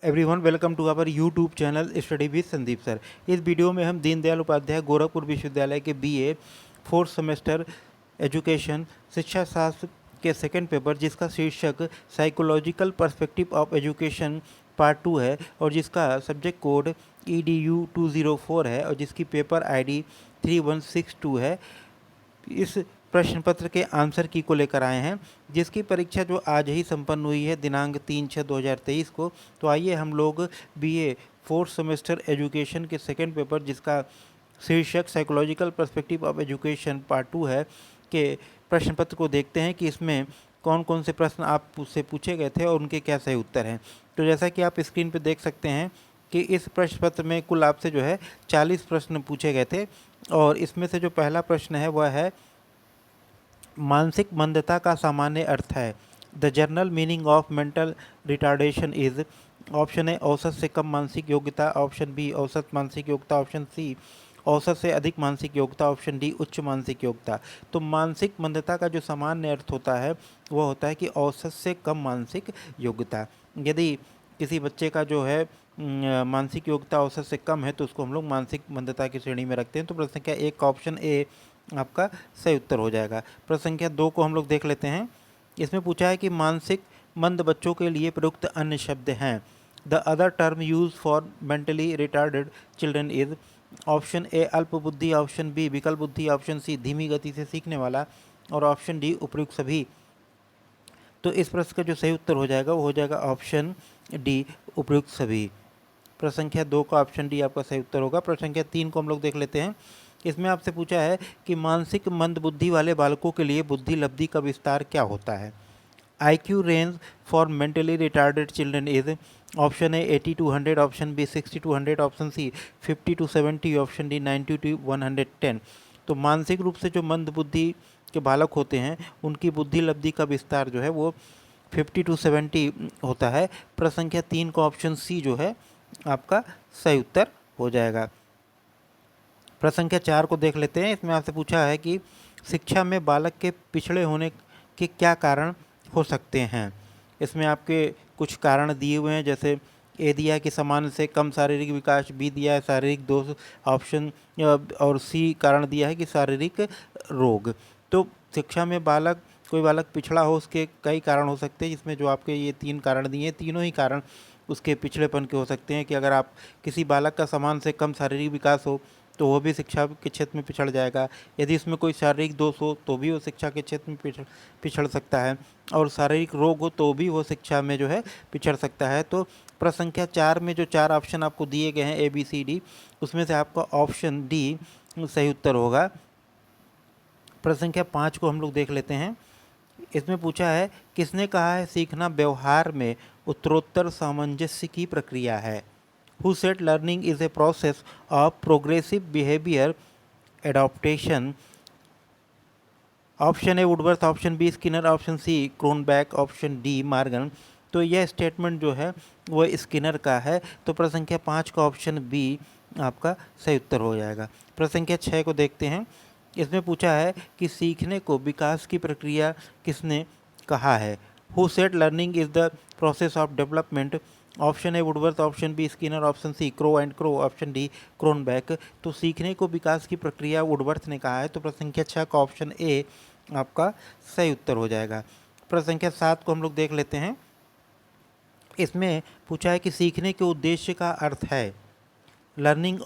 Everyone welcome to our YouTube channel study with Sandeep sir. इस video में हम दीनदयाल उपाध्याय गोरखपुर विश्वविद्यालय के बीए फोर्थ सेमेस्टर एजुकेशन शिक्षा शास्त्र के सेकंड पेपर जिसका शीर्षक psychological perspective of education part 2 है और जिसका सब्जेक्ट कोड EDU 204 है और जिसकी पेपर ID 3162 है। इस प्रश्न पत्र के आंसर की को लेकर आए हैं जिसकी परीक्षा जो आज ही संपन्न हुई है दिनांक 3/6/2023 को। तो आइए हम लोग बीए फोर्थ सेमेस्टर एजुकेशन के सेकंड पेपर जिसका शीर्षक psychological perspective of education part 2 है के प्रश्न पत्र को देखते हैं कि इसमें कौन कौन से प्रश्न आपसे पूछे गए थे और उनके क्या सही उत्तर हैं। तो जैसा कि आप स्क्रीन पर देख सकते हैं कि इस प्रश्न पत्र में कुल आपसे जो है 40 प्रश्न पूछे गए थे और इसमें से जो पहला प्रश्न है वह है मानसिक मंदता का सामान्य अर्थ है। The general meaning of mental retardation is. Option ए औसत से कम मानसिक योग्यता, ऑप्शन बी औसत मानसिक योग्यता, ऑप्शन सी औसत से अधिक मानसिक योग्यता, ऑप्शन डी उच्च मानसिक योग्यता। तो मानसिक मंदता का जो सामान्य अर्थ होता है वह होता है कि औसत से कम मानसिक योग्यता। यदि किसी बच्चे का जो है मानसिक योग्यता औसत से कम है तो उसको हम लोग मानसिक मंदता की श्रेणी में रखते हैं। तो प्रश्न संख्या 1 का ऑप्शन ए आपका सही उत्तर हो जाएगा। प्रश्न संख्या 2 को हम लोग देख लेते हैं। इसमें पूछा है कि मानसिक मंद बच्चों के लिए प्रयुक्त अन्य शब्द हैं। The other term use for mentally retarded children is. Option ए अल्प बुद्धि, ऑप्शन बी विकल बुद्धि, ऑप्शन सी धीमी गति से सीखने वाला और ऑप्शन डी उपयुक्त सभी। तो इस प्रश्न का जो सही उत्तर हो जाएगा वो हो जाएगा ऑप्शन डी उपयुक्त सभी। प्रश्न संख्या 2 का ऑप्शन डी आपका सही उत्तर होगा। प्रश्न संख्या 3 को हम लोग देख लेते हैं। इसमें आपसे पूछा है कि मानसिक मंद बुद्धि वाले बालकों के लिए बुद्धि लब्धि का विस्तार क्या होता है। IQ range for mentally retarded children is. Option A 80 to 100, option B 60 to 100, option C 50 to 70, option D 90 to 110। तो मानसिक रूप से जो मंद बुद्धि के बालक होते हैं उनकी बुद्धि लब्धि का विस्तार जो है वो 50 to 70 होता है। प्रश्न संख्या 3 का ऑप्शन सी जो है आपका सही उत्तर हो जाएगा। प्रश्न संख्या 4 को देख लेते हैं। इसमें आपसे पूछा है कि शिक्षा में बालक के पिछड़े होने के क्या कारण हो सकते हैं। इसमें आपके कुछ कारण दिए हुए हैं, जैसे ए दिया है कि सामान्य से कम शारीरिक विकास, बी दिया है शारीरिक दोष, ऑप्शन और सी कारण दिया है कि शारीरिक रोग। तो शिक्षा में कोई बालक पिछड़ा हो उसके कई कारण हो सकते हैं, जिसमें जो आपके ये 3 कारण दिए हैं तीनों ही कारण उसके पिछड़ेपन के हो सकते हैं। कि अगर आप किसी बालक का सामान्य से कम शारीरिक विकास हो तो वो भी शिक्षा के क्षेत्र में पिछड़ जाएगा। यदि इसमें कोई शारीरिक दोष हो तो भी वो शिक्षा के क्षेत्र में पिछड़ सकता है और शारीरिक रोग हो तो भी वो शिक्षा में जो है पिछड़ सकता है। तो प्रश्न संख्या 4 में जो 4 ऑप्शन आपको दिए गए हैं ABCD, उसमें से आपका ऑप्शन डी सही उत्तर होगा। प्रश्न संख्या 5 को हम लोग देख लेते हैं। इसमें पूछा है किसने कहा है सीखना व्यवहार में उत्तरोत्तर सामंजस्य की प्रक्रिया है। Who said learning is a process of progressive behavior adaptation? Option A Woodworth, option B Skinner, option C Cronbach, option D Morgan. तो यह स्टेटमेंट जो है वह स्किनर का है। तो प्रश्न संख्या 5 का ऑप्शन बी आपका सही उत्तर हो जाएगा। प्रश्न संख्या 6 को देखते हैं। इसमें पूछा है कि सीखने को विकास की प्रक्रिया किसने कहा है। Who said learning is the process of development? Option A Woodworth, option B Skinner, option C Crow and Crow, option D Cronbach. तो सीखने को विकास की प्रक्रिया वुडवर्थ ने कहा है। तो प्रश्न संख्या 6 का ऑप्शन ए आपका सही उत्तर हो जाएगा। प्रश्न संख्या 7 को हम लोग देख लेते हैं। इसमें पूछा है कि सीखने के उद्देश्य का अर्थ है। Learning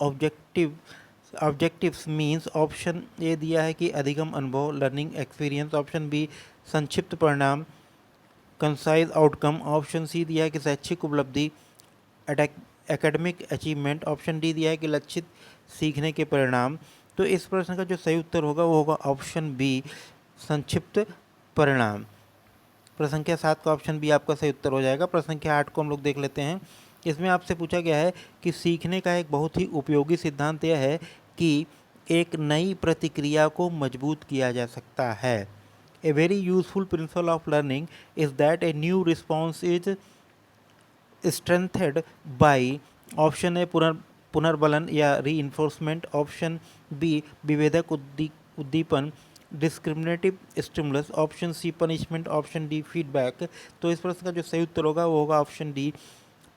objectives means. Option A दिया है कि अधिगम अनुभव, लर्निंग एक्सपीरियंस, ऑप्शन बी संक्षिप्त परिणाम, कंसाइज आउटकम, ऑप्शन सी दिया है कि शैक्षिक उपलब्धि, एकेडमिक अचीवमेंट, ऑप्शन डी दिया है कि लक्षित सीखने के परिणाम। तो इस प्रश्न का जो सही उत्तर होगा वो होगा ऑप्शन बी संक्षिप्त परिणाम। प्रश्न संख्या 7 का ऑप्शन बी आपका सही उत्तर हो जाएगा। प्रश्न संख्या 8 को हम लोग देख लेते हैं। इसमें आपसे पूछा गया है कि सीखने का एक बहुत ही उपयोगी सिद्धांत यह है कि एक नई प्रतिक्रिया को मजबूत किया जा सकता है। A very useful principle of learning is that a new response is strengthened by option A पुनर्बलन या reinforcement, ऑप्शन बी विभेदक उद्दीपन discriminative stimulus, option C punishment, option D feedback. तो इस प्रश्न का जो सही उत्तर होगा वो होगा ऑप्शन डी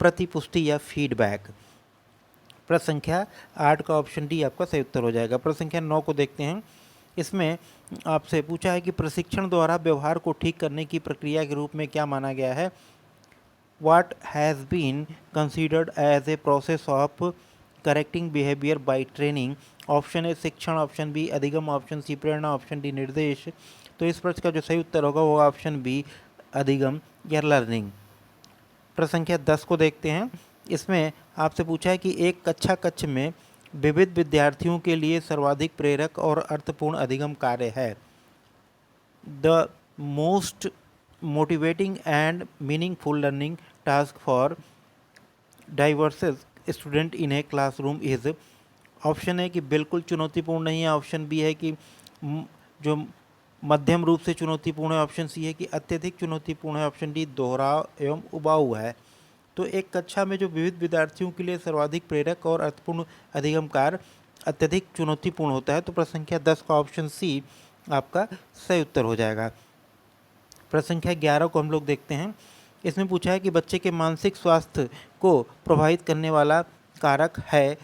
प्रतिपुष्टि या फीडबैक। प्रश्न संख्या 8 का ऑप्शन डी आपका सही उत्तर हो जाएगा। प्रश्न संख्या 9 को देखते हैं। इसमें आपसे पूछा है कि प्रशिक्षण द्वारा व्यवहार को ठीक करने की प्रक्रिया के रूप में क्या माना गया है। What has been considered as a process of correcting behavior by training? Option A शिक्षण, ऑप्शन बी अधिगम, ऑप्शन सी प्रेरणा, ऑप्शन डी निर्देश। तो इस प्रश्न का जो सही उत्तर होगा वो ऑप्शन बी अधिगम या लर्निंग। प्रश्न संख्या 10 को देखते हैं। इसमें आपसे पूछा है कि एक कक्ष में विविध विद्यार्थियों के लिए सर्वाधिक प्रेरक और अर्थपूर्ण अधिगम कार्य है। The most motivating and meaningful learning task for diverse student in a classroom is. Option है कि बिल्कुल चुनौतीपूर्ण नहीं है, ऑप्शन बी है कि जो मध्यम रूप से चुनौतीपूर्ण है, ऑप्शन सी है कि अत्यधिक चुनौतीपूर्ण है, ऑप्शन डी दोहराव एवं उबाऊ है। तो एक कक्षा में जो विविध विद्यार्थियों के लिए सर्वाधिक प्रेरक और अर्थपूर्ण अधिगम कार्य अत्यधिक चुनौतीपूर्ण होता है। तो प्रश्न संख्या 10 का ऑप्शन सी आपका सही उत्तर हो जाएगा। प्रश्न संख्या 11 को हम लोग देखते हैं। इसमें पूछा है कि बच्चे के मानसिक स्वास्थ्य को प्रभावित करने वाला कारक है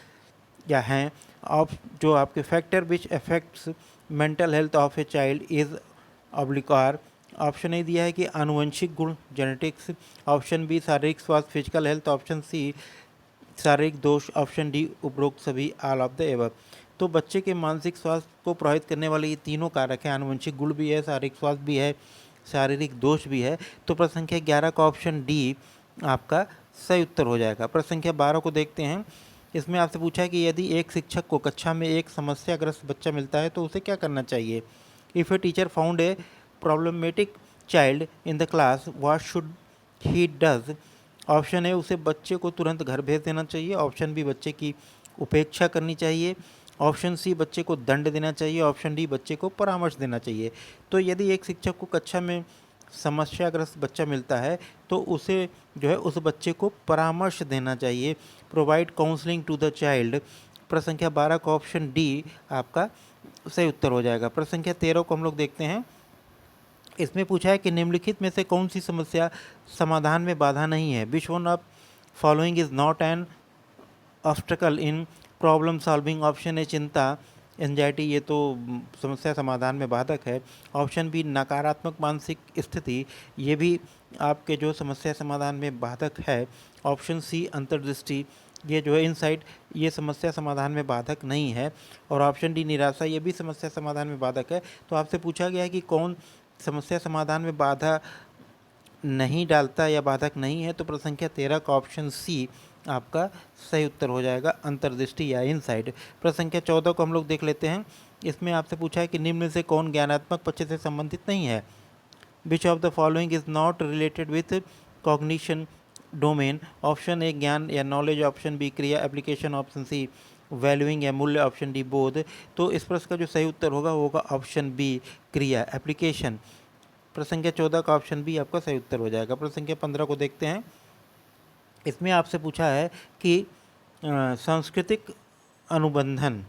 या हैं ऑफ जो आपके factor which affects mental health of a child is ऑब्लिक्वार। ऑप्शन ए दिया है कि आनुवंशिक गुण जेनेटिक्स, ऑप्शन बी शारीरिक स्वास्थ्य फिजिकल हेल्थ, ऑप्शन सी शारीरिक दोष, ऑप्शन डी उपरोक्त सभी ऑल ऑफ द एबव। तो बच्चे के मानसिक स्वास्थ्य को प्रभावित करने वाले ये तीनों कारक हैं, आनुवंशिक गुण भी है, शारीरिक स्वास्थ्य भी है, शारीरिक दोष भी है। तो प्रश्न संख्या 11 का ऑप्शन डी आपका सही उत्तर हो जाएगा। प्रश्न संख्या 12 को देखते हैं। इसमें आपसे पूछा है कि यदि एक शिक्षक को कक्षा में एक समस्याग्रस्त बच्चा मिलता है तो उसे क्या करना चाहिए। If a teacher found a problematic child in the class what should he does. Option A उसे बच्चे को तुरंत घर भेज देना चाहिए, ऑप्शन बी बच्चे की उपेक्षा करनी चाहिए, ऑप्शन सी बच्चे को दंड देना चाहिए, ऑप्शन डी बच्चे को परामर्श देना चाहिए। तो यदि एक शिक्षक को कक्षा में समस्याग्रस्त बच्चा मिलता है तो उसे जो है उस बच्चे को परामर्श देना चाहिए, provide counselling to the child. प्रश्न संख्या 12 का ऑप्शन डी आपका सही उत्तर हो जाएगा। प्रश्न संख्या 13 को हम लोग देखते हैं। इसमें पूछा है कि निम्नलिखित में से कौन सी समस्या समाधान में बाधा नहीं है। Which one of following is not an obstacle in problem solving. Option A चिंता एंजाइटी, ये तो समस्या समाधान में बाधक है। ऑप्शन बी नकारात्मक मानसिक स्थिति, ये भी आपके जो समस्या समाधान में बाधक है। ऑप्शन सी अंतर्दृष्टि, ये जो है इनसाइट, ये समस्या समाधान में बाधक नहीं है। और ऑप्शन डी निराशा, ये भी समस्या समाधान में बाधक है। तो आपसे पूछा गया है कि कौन समस्या समाधान में बाधा नहीं डालता या बाधक नहीं है। तो प्रश्न संख्या 13 का ऑप्शन सी आपका सही उत्तर हो जाएगा, अंतर्दृष्टि या इनसाइट। प्रश्न संख्या 14 को हम लोग देख लेते हैं। इसमें आपसे पूछा है कि निम्न में से कौन ज्ञानात्मक पक्ष से संबंधित नहीं है। Which of the following is not related with cognition domain. Option A ज्ञान या नॉलेज, ऑप्शन बी क्रिया एप्लीकेशन, ऑप्शन सी वैल्यूइंग या मूल्य, ऑप्शन डी बोध। तो इस प्रश्न का जो सही उत्तर होगा ऑप्शन बी क्रिया एप्लीकेशन। प्रश्न संख्या 14 का ऑप्शन बी आपका सही उत्तर हो जाएगा। प्रश्न संख्या 15 को देखते हैं। इसमें आपसे पूछा है कि सांस्कृतिक अनुबंधन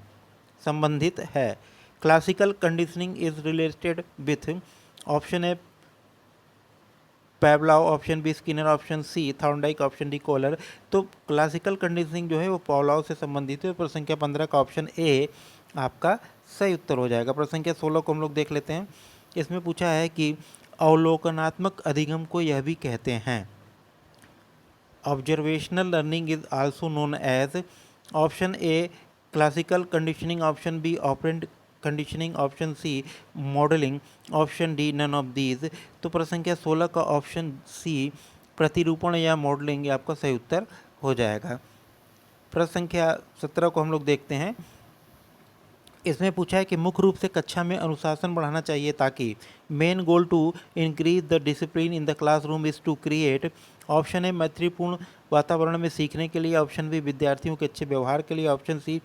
संबंधित है। Classical conditioning is related with. Option A Pavlov, option B Skinner, option C Thorndike, option D Kohler. तो क्लासिकल कंडीशनिंग जो है वो पैवलॉव से संबंधित है। प्रश्न संख्या 15 का ऑप्शन ए आपका सही उत्तर हो जाएगा। प्रश्न संख्या 16 को हम लोग देख लेते हैं। इसमें पूछा है कि अवलोकनात्मक अधिगम को यह भी कहते हैं। Observational learning is also known as. Option A classical conditioning, option B operant conditioning, option C modelling, option D none of these. तो प्रश्न संख्या 16 का ऑप्शन सी प्रतिरूपण या मॉडलिंग आपका सही उत्तर हो जाएगा। प्रश्न संख्या 17 को हम लोग देखते हैं। इसमें पूछा है कि मुख्य रूप से कक्षा में अनुशासन बढ़ाना चाहिए ताकि main goal to increase the discipline in the classroom is to create. Option A मैत्रीपूर्ण वातावरण में सीखने के लिए, ऑप्शन बी विद्यार्थियों के अच्छे व्यवहार के लिए, ऑप्शन सी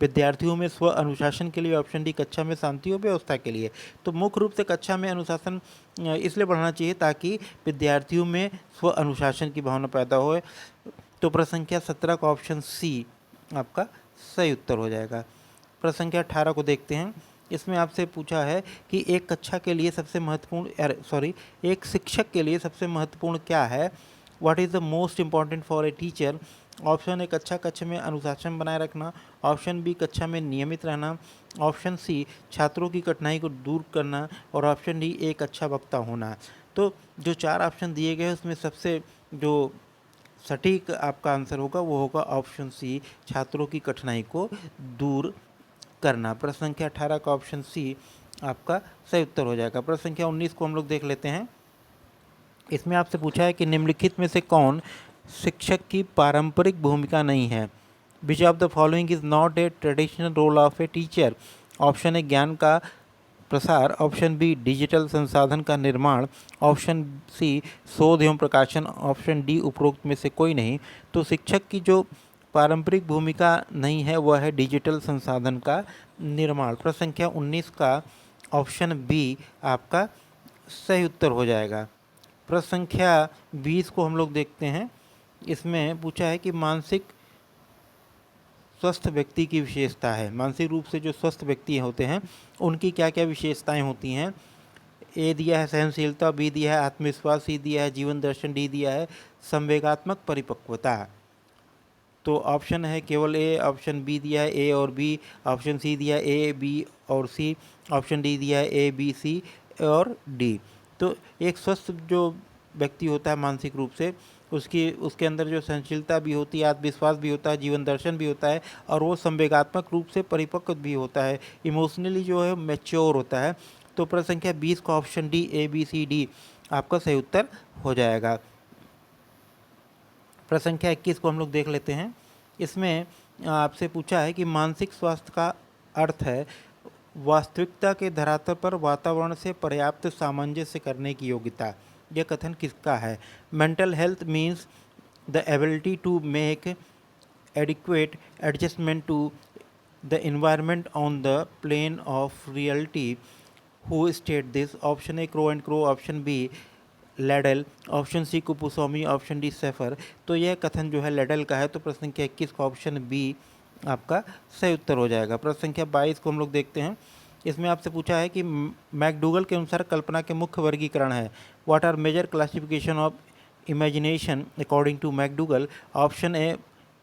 विद्यार्थियों में स्व अनुशासन के लिए, ऑप्शन डी कक्षा में शांति और व्यवस्था के लिए। तो मुख्य रूप से कक्षा में अनुशासन इसलिए बढ़ाना चाहिए ताकि विद्यार्थियों में स्व अनुशासन की भावना पैदा हो। तो प्रश्न संख्या 17 का ऑप्शन सी आपका सही उत्तर हो जाएगा। प्रश्न संख्या 18 को देखते हैं। इसमें आपसे पूछा है कि एक कक्षा के लिए सबसे महत्वपूर्ण एक शिक्षक के लिए सबसे महत्वपूर्ण क्या है। What is the most important for a teacher? Option ए कक्षा कक्ष में अनुशासन बनाए रखना, ऑप्शन बी कक्षा में नियमित रहना, ऑप्शन सी छात्रों की कठिनाई को दूर करना और ऑप्शन डी एक अच्छा वक्ता होना। तो जो 4 ऑप्शन दिए गए हैं उसमें सबसे जो सटीक आपका आंसर होगा वो होगा ऑप्शन सी, छात्रों की कठिनाई को दूर करना। प्रश्न संख्या 18 का ऑप्शन सी आपका सही उत्तर हो जाएगा। प्रश्न संख्या 19 को हम लोग देख लेते हैं। इसमें आपसे पूछा है कि निम्नलिखित में से कौन शिक्षक की पारंपरिक भूमिका नहीं है? Which of the following is not a traditional role of a teacher? Option A ज्ञान का प्रसार, ऑप्शन बी डिजिटल संसाधन का निर्माण, ऑप्शन सी शोध एवं प्रकाशन, ऑप्शन डी उपरोक्त में से कोई नहीं। तो शिक्षक की जो पारंपरिक भूमिका नहीं है वह है डिजिटल संसाधन का निर्माण। प्रश्न संख्या 19 का ऑप्शन बी आपका सही उत्तर हो जाएगा। प्रश्न संख्या 20 को हम लोग देखते हैं। इसमें पूछा है कि मानसिक स्वस्थ व्यक्ति की विशेषता है, मानसिक रूप से जो स्वस्थ व्यक्ति होते हैं उनकी क्या क्या विशेषताएं होती हैं? ए दिया है सहनशीलता, बी दिया है आत्मविश्वास, सी दिया है जीवन दर्शन, डी दिया है संवेगात्मक परिपक्वता। तो ऑप्शन है केवल ए, ऑप्शन बी दिया है ए और बी, ऑप्शन सी दिया है ए बी और सी, ऑप्शन डी दिया है ए बी सी और डी। तो एक स्वस्थ जो व्यक्ति होता है मानसिक रूप से उसके अंदर जो सहनशीलता भी होती है, आत्मविश्वास भी होता है, जीवन दर्शन भी होता है और वो संवेगात्मक रूप से परिपक्व भी होता है, इमोशनली जो है मैच्योर होता है। तो प्रश्न संख्या 20 का option D A B C D आपका सही उत्तर हो जाएगा। प्रश्न संख्या 21 को हम लोग देख लेते हैं। इसमें आपसे पूछा है कि मानसिक स्वास्थ्य का अर्थ है वास्तविकता के धरातल पर वातावरण से पर्याप्त सामंजस्य करने की योग्यता। यह कथन किसका है? Mental health means the ability to make adequate adjustment to the environment on the plane of reality. Who state this? Option A Crow and Crow, option B Ladell, option C Kuppuswamy, option D Shaffer. तो यह कथन जो है ladle का है। तो प्रश्न संख्या 21 का ऑप्शन बी आपका सही उत्तर हो जाएगा। प्रश्न संख्या 22 को हम लोग देखते हैं। इसमें आपसे पूछा है कि मैकडूगल के अनुसार कल्पना के मुख्य वर्गीकरण है। What are major classification of imagination according to McDougall? Option A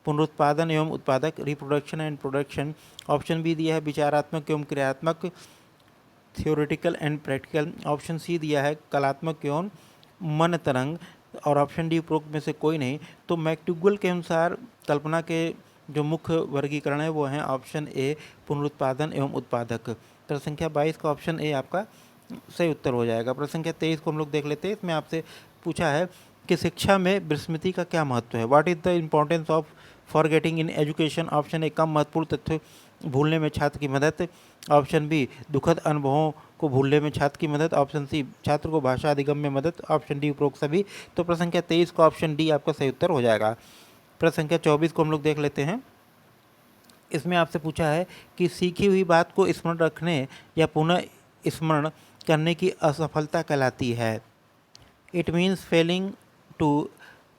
पुनरुत्पादन एवं उत्पादक, reproduction and production, option B दिया है विचारात्मक एवं क्रियात्मक, theoretical and practical, option C दिया है कलात्मक एवं मन तरंग और ऑप्शन डी उपरोक्त में से कोई नहीं। तो मैकडूगल के अनुसार कल्पना के जो मुख्य वर्गीकरण है वो हैं ऑप्शन ए पुनरुत्पादन एवं उत्पादक। प्रश्न संख्या 22 का ऑप्शन ए आपका सही उत्तर हो जाएगा। प्रश्न संख्या 23 को हम लोग देख लेते हैं। इसमें आपसे पूछा है कि शिक्षा में विस्मृति का क्या महत्व है? What is the importance of forgetting in education? Option A कम महत्वपूर्ण तथ्य भूलने में छात्र की मदद, ऑप्शन बी दुखद अनुभवों को भूलने में छात्र की मदद, ऑप्शन सी छात्र को भाषा अधिगम में मदद, ऑप्शन डी उपरोक्त सभी। तो प्रश्न संख्या 23 का ऑप्शन डी आपका सही उत्तर हो जाएगा। प्रश्न संख्या 24 को हम लोग देख लेते हैं। इसमें आपसे पूछा है कि सीखी हुई बात को स्मरण रखने या पुनः स्मरण करने की असफलता कहलाती है। It means failing to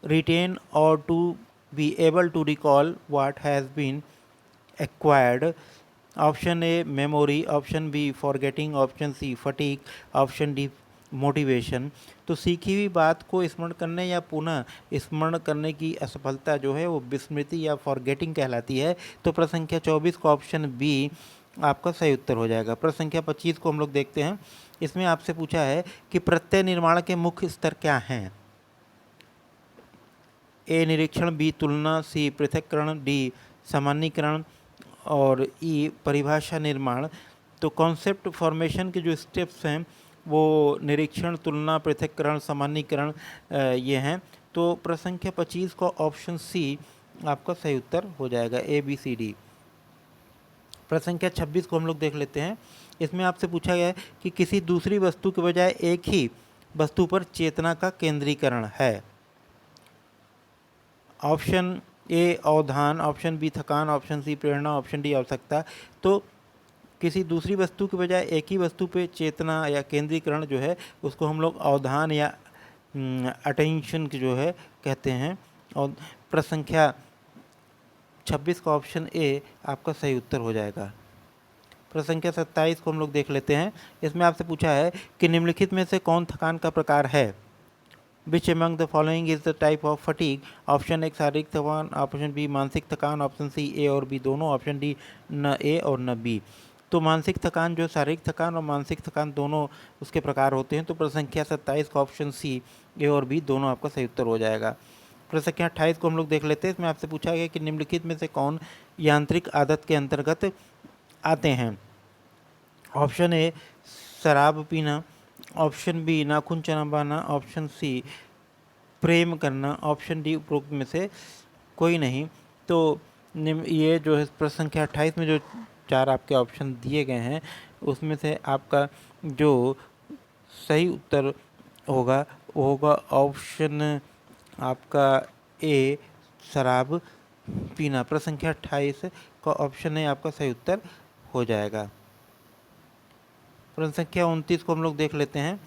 retain और to be able to recall what has been acquired. Option A memory, option B forgetting, option C fatigue, option D motivation. तो सीखी हुई बात को स्मरण करने या पुनः स्मरण करने की असफलता जो है वो विस्मृति या फॉरगेटिंग कहलाती है। तो प्रश्न संख्या 24 का ऑप्शन बी आपका सही उत्तर हो जाएगा। प्रश्न संख्या 25 को हम लोग देखते हैं। इसमें आपसे पूछा है कि प्रत्यय निर्माण के मुख्य स्तर क्या हैं? ए निरीक्षण, बी तुलना, सी पृथक्करण, डी सामान्यीकरण और ई परिभाषा निर्माण। तो कॉन्सेप्ट फॉर्मेशन के जो स्टेप्स हैं वो निरीक्षण, तुलना, पृथक्करण, सामान्यीकरण ये हैं। तो प्रश्न संख्या 25 का ऑप्शन सी आपका सही उत्तर हो जाएगा, ए बी सी डी। प्रश्न संख्या 26 को हम लोग देख लेते हैं। इसमें आपसे पूछा गया है कि किसी दूसरी वस्तु के बजाय एक ही वस्तु पर चेतना का केंद्रीकरण है। Option A Avdhan, option B थकान, ऑप्शन सी प्रेरणा, ऑप्शन डी आवश्यकता। तो किसी दूसरी वस्तु के बजाय एक ही वस्तु पे चेतना या केंद्रीकरण जो है उसको हम लोग अवधान या अटेंशन जो है कहते हैं। और प्रश्न संख्या 26 का ऑप्शन ए आपका सही उत्तर हो जाएगा। प्रश्न संख्या 27 को हम लोग देख लेते हैं। इसमें आपसे पूछा है कि निम्नलिखित में से कौन थकान का प्रकार है? Which among the following is the type of fatigue? Option एक शारीरिक थकान, ऑप्शन बी मानसिक थकान, ऑप्शन सी ए और बी दोनों, ऑप्शन डी न ए और न बी। तो मानसिक थकान जो शारीरिक थकान और मानसिक थकान दोनों उसके प्रकार होते हैं। तो प्रश्न संख्या 27 का ऑप्शन सी ए और बी दोनों आपका सही उत्तर हो जाएगा। प्रश्न संख्या 28 को हम लोग देख लेते हैं। इसमें आपसे पूछा गया कि निम्नलिखित में से कौन यांत्रिक आदत के अंतर्गत आते हैं? ऑप्शन ए शराब पीना, ऑप्शन बी नाखून चबाना, ऑप्शन सी प्रेम करना, ऑप्शन डी उपरोक्त में से कोई नहीं। तो ये जो है प्रश्न संख्या 28 में जो 4 आपके ऑप्शन दिए गए हैं उसमें से आपका जो सही उत्तर होगा वो होगा ऑप्शन आपका ए शराब पीना। प्रश्न संख्या 28 का ऑप्शन है आपका सही उत्तर हो जाएगा। प्रश्न संख्या 29 को हम लोग देख लेते हैं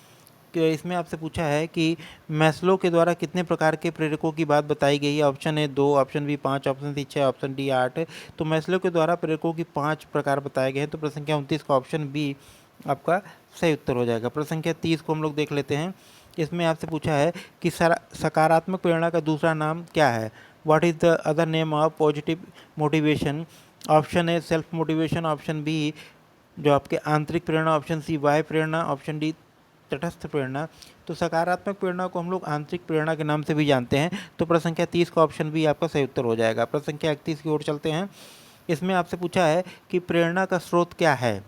कि इसमें आपसे पूछा है कि मैस्लो के द्वारा कितने प्रकार के प्रेरकों की बात बताई गई है? ऑप्शन है 2, option B 5, option C 6, option D 8। तो मैस्लो के द्वारा प्रेरकों की 5 प्रकार बताए गए हैं। तो प्रश्न संख्या 29 का ऑप्शन बी आपका सही उत्तर हो जाएगा। प्रश्न संख्या 30 को हम लोग देख लेते हैं। इसमें आपसे पूछा है कि सकारात्मक प्रेरणा का दूसरा नाम क्या है? What is the other name of positive motivation? Option है सेल्फ मोटिवेशन, ऑप्शन बी जो आपके आंतरिक प्रेरणा, ऑप्शन सी बाह्य प्रेरणा, ऑप्शन डी तटस्थ प्रेरणा। तो सकारात्मक प्रेरणा को हम लोग आंतरिक प्रेरणा के नाम से भी जानते हैं। तो प्रश्न संख्या 30 का ऑप्शन बी आपका सही उत्तर हो जाएगा। प्रश्न संख्या 31 की ओर चलते हैं। इसमें आपसे पूछा है कि प्रेरणा का स्रोत क्या है?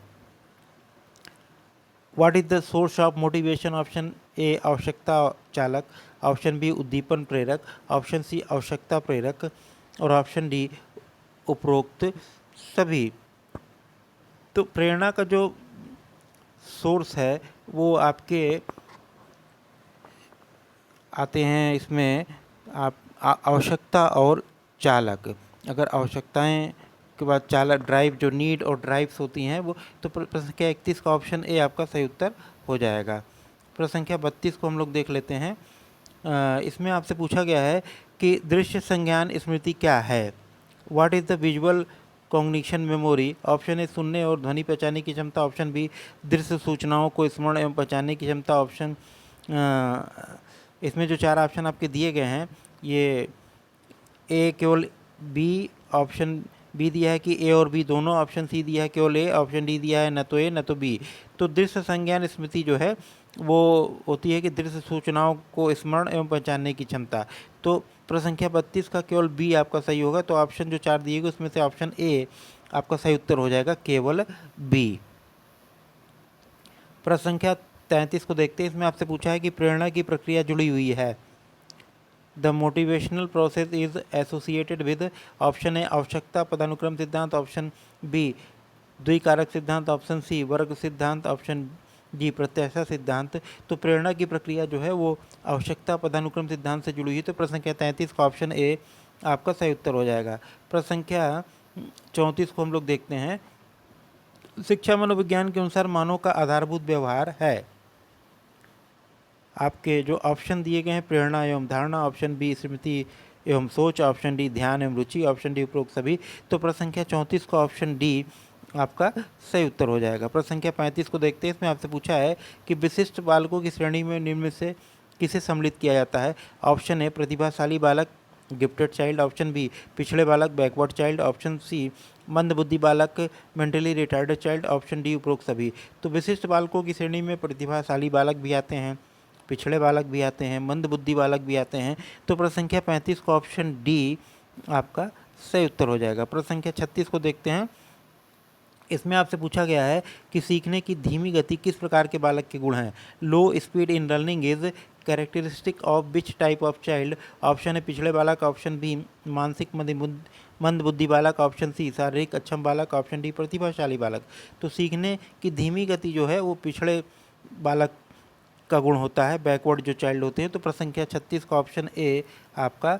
What is the source of motivation? Option A आवश्यकता चालक, ऑप्शन बी उद्दीपन प्रेरक, ऑप्शन सी आवश्यकता प्रेरक और ऑप्शन डी उपरोक्त सभी। तो प्रेरणा का जो सोर्स है वो आपके आते हैं इसमें आप आवश्यकता और चालक। अगर आवश्यकताएं के बाद चालक ड्राइव जो नीड और ड्राइव्स होती हैं वो, तो प्रश्न संख्या 31 का ऑप्शन ए आपका सही उत्तर हो जाएगा। प्रश्न संख्या 32 को हम लोग देख लेते हैं। इसमें आपसे पूछा गया है कि दृश्य संज्ञान स्मृति क्या है? What is the visual cognition memory? Option A सुनने और ध्वनि पहचानने की क्षमता, ऑप्शन बी दृश्य सूचनाओं को स्मरण एवं पहचानने की क्षमता, ऑप्शन इसमें जो 4 ऑप्शन आपके दिए गए हैं ये ए केवल बी, ऑप्शन बी दिया है कि ए और बी दोनों, ऑप्शन सी दिया है केवल ए, ऑप्शन डी दिया है न तो ए न तो बी। तो दृश्य संज्ञान स्मृति जो है वो होती है कि दृश्य सूचनाओं को स्मरण एवं पहचानने की क्षमता। तो प्रश्न संख्या 32 का केवल बी आपका सही होगा। तो ऑप्शन जो 4 दिए गए उसमें से ऑप्शन ए आपका सही उत्तर हो जाएगा, केवल बी। प्रश्न संख्या 33 को देखते हैं। इसमें आपसे पूछा है कि प्रेरणा की प्रक्रिया जुड़ी हुई है। The motivational process is associated with, option A आवश्यकता पदानुक्रम सिद्धांत, ऑप्शन बी द्विकारक सिद्धांत, ऑप्शन सी वर्ग सिद्धांत, ऑप्शन जी प्रत्याशा सिद्धांत। तो प्रेरणा की प्रक्रिया जो है वो आवश्यकता पदानुक्रम सिद्धांत से जुड़ी हुई है। तो प्रश्न संख्या 33 का ऑप्शन ए आपका सही उत्तर हो जाएगा। प्रश्न संख्या 34 को हम लोग देखते हैं। शिक्षा मनोविज्ञान के अनुसार मानव का आधारभूत व्यवहार है। आपके जो ऑप्शन दिए गए हैं प्रेरणा एवं धारणा, ऑप्शन बी स्मृति एवं सोच, ऑप्शन डी ध्यान एवं रुचि, ऑप्शन डी उपरोक्त सभी। तो प्रश्न संख्या 34 का ऑप्शन डी आपका सही उत्तर हो जाएगा। प्रश्न संख्या 35 को देखते हैं। इसमें आपसे पूछा है कि विशिष्ट बालकों की श्रेणी में निम्न में से किसे सम्मिलित किया जाता है? ऑप्शन ए प्रतिभाशाली बालक गिफ्टेड चाइल्ड, ऑप्शन बी पिछड़े बालक बैकवर्ड चाइल्ड, ऑप्शन सी मंदबुद्धि बालक mentally retarded child, option D उपरोक्त सभी। तो विशिष्ट बालकों की श्रेणी में प्रतिभाशाली बालक भी आते हैं, पिछड़े बालक भी आते हैं, मंदबुद्धि बालक भी आते हैं। तो प्रश्न संख्या 35 का ऑप्शन डी आपका सही उत्तर हो जाएगा। प्रश्न संख्या 36 को देखते हैं। इसमें आपसे पूछा गया है कि सीखने की धीमी गति किस प्रकार के बालक के गुण हैं? लो speed in learning is characteristic of which type of child? Option है पिछड़े बालक, ऑप्शन बी मानसिक मंदबुद्धि बालक, ऑप्शन सी शारीरिक अक्षम बालक, ऑप्शन डी प्रतिभाशाली बालक। तो सीखने की धीमी गति जो है वो पिछड़े बालक का गुण होता है, बैकवर्ड जो चाइल्ड होते हैं। तो प्रश्न संख्या 36 का ऑप्शन ए आपका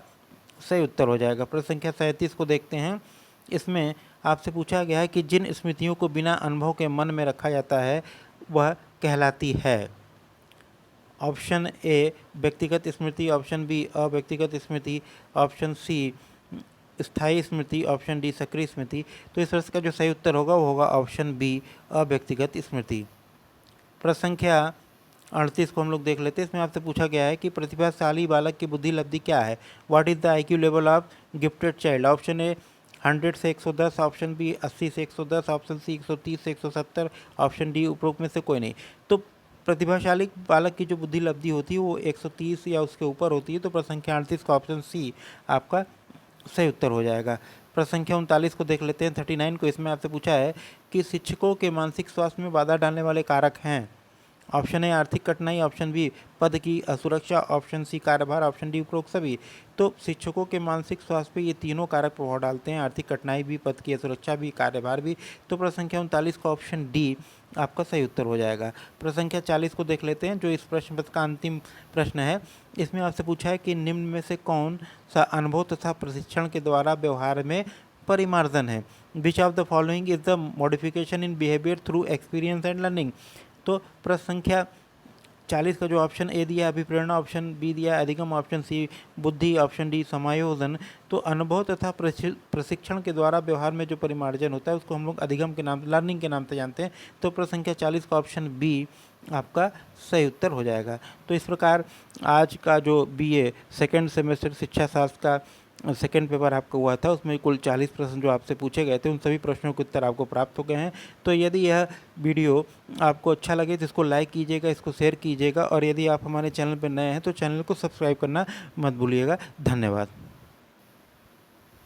सही उत्तर हो जाएगा। प्रश्न संख्या 37 को देखते हैं। इसमें आपसे पूछा गया है कि जिन स्मृतियों को बिना अनुभव के मन में रखा जाता है वह कहलाती है। ऑप्शन ए व्यक्तिगत स्मृति, ऑप्शन बी अव्यक्तिगत स्मृति, ऑप्शन सी स्थायी स्मृति, ऑप्शन डी सक्रिय स्मृति। तो इस प्रश्न का जो सही उत्तर होगा वो होगा ऑप्शन बी अव्यक्तिगत स्मृति। प्रश्न संख्या 38 को हम लोग देख लेते हैं। इसमें आपसे पूछा गया है कि प्रतिभाशाली बालक की बुद्धि लब्धि क्या है। What is the IQ level of gifted child. Option A 100 से 110, ऑप्शन बी 80 से 110, ऑप्शन सी 130 से 170, ऑप्शन डी उपरोक्त में से कोई नहीं। तो प्रतिभाशाली बालक की जो बुद्धि लब्धि होती है वो 130 या उसके ऊपर होती है। तो प्रश्न संख्या 38 का ऑप्शन सी आपका सही उत्तर हो जाएगा। प्रश्न संख्या 39 को देख लेते हैं। 39 को इसमें आपसे पूछा है कि शिक्षकों के मानसिक स्वास्थ्य में बाधा डालने वाले कारक हैं। ऑप्शन ए आर्थिक कठिनाई, ऑप्शन बी पद की असुरक्षा, ऑप्शन सी कार्यभार, ऑप्शन डी उपरोक्त सभी। तो शिक्षकों के मानसिक स्वास्थ्य पे ये तीनों कारक प्रभाव डालते हैं, आर्थिक कठिनाई भी, पद की असुरक्षा भी, कार्यभार भी। तो प्रश्न संख्या 39 का ऑप्शन डी आपका सही उत्तर हो जाएगा। प्रश्न संख्या 40 को देख लेते हैं, जो इस प्रश्न पत्र का अंतिम प्रश्न है। इसमें आपसे पूछा है कि निम्न में से कौन सा अनुभव तथा प्रशिक्षण के द्वारा व्यवहार में परिमार्जन है। Which of the following is the modification in behaviour through experience and learning. तो प्रश्न संख्या 40 का जो ऑप्शन ए दिया अभिप्रेरणा, ऑप्शन बी दिया अधिगम, ऑप्शन सी बुद्धि, ऑप्शन डी समायोजन। तो अनुभव तथा प्रशिक्षण के द्वारा व्यवहार में जो परिमार्जन होता है उसको हम लोग अधिगम के नाम, लर्निंग के नाम से जानते हैं। तो प्रश्न संख्या 40 का ऑप्शन बी आपका सही उत्तर हो जाएगा। तो इस प्रकार आज का जो BA सेकेंड सेमेस्टर शिक्षा शास्त्र का सेकेंड पेपर आपका हुआ था, उसमें कुल 40 प्रश्न जो आपसे पूछे गए थे उन सभी प्रश्नों के उत्तर आपको प्राप्त हो गए हैं। तो यदि यह वीडियो आपको अच्छा लगे तो इसको लाइक कीजिएगा, इसको शेयर कीजिएगा, और यदि आप हमारे चैनल पर नए हैं तो चैनल को सब्सक्राइब करना मत भूलिएगा। धन्यवाद।